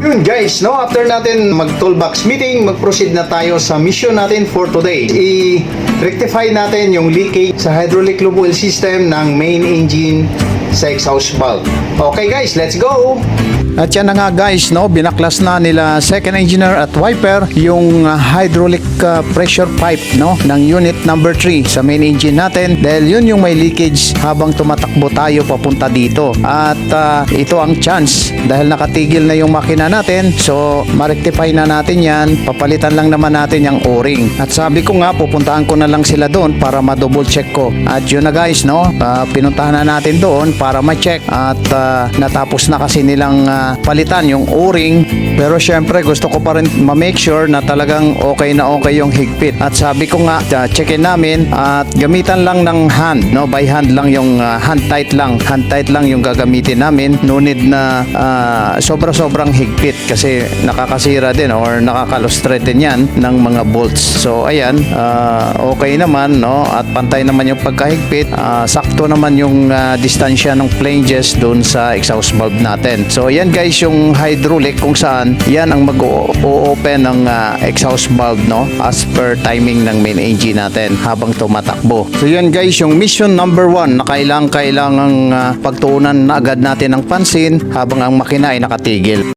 Yun guys, no, after natin mag toolbox meeting, mag-proceed na tayo sa mission natin for today. I-rectify natin yung leakage sa hydraulic lube oil system ng main engine sa exhaust valve. Okay guys, let's go! At yan na nga guys, no, binaklas na nila second engineer at wiper yung hydraulic pressure pipe, no, ng unit number 3 sa main engine natin, dahil yun yung may leakage habang tumatakbo tayo papunta dito. At ito ang chance dahil nakatigil na yung makina natin, so ma-rectify na natin yan. Papalitan lang naman natin yung o-ring. At sabi ko nga, pupuntahan ko na lang sila doon para ma-double check ko. At yun na guys, no, pinuntahan na natin doon para ma-check. At natapos na kasi nilang palitan yung o-ring, pero syempre gusto ko pa rin ma-make sure na talagang okay na okay yung higpit. At sabi ko nga, checkin namin at gamitan lang ng hand, no, by hand lang yung hand tight lang yung gagamitin namin. No need na sobra-sobrang higpit kasi nakakasira din or nakakalustrate din yan ng mga bolts. So ayan, okay naman, no, at pantay naman yung pagkahigpit. Sakto naman yung distansya ng flanges doon sa exhaust valve natin. So ayan guys, yung hydraulic kung saan yan ang mag-o-open ng exhaust valve, no, as per timing ng main engine natin habang tumatakbo. So yan guys, yung mission number 1 na kailangang pagtuunan na agad natin ng pansin habang ang makina ay nakatigil.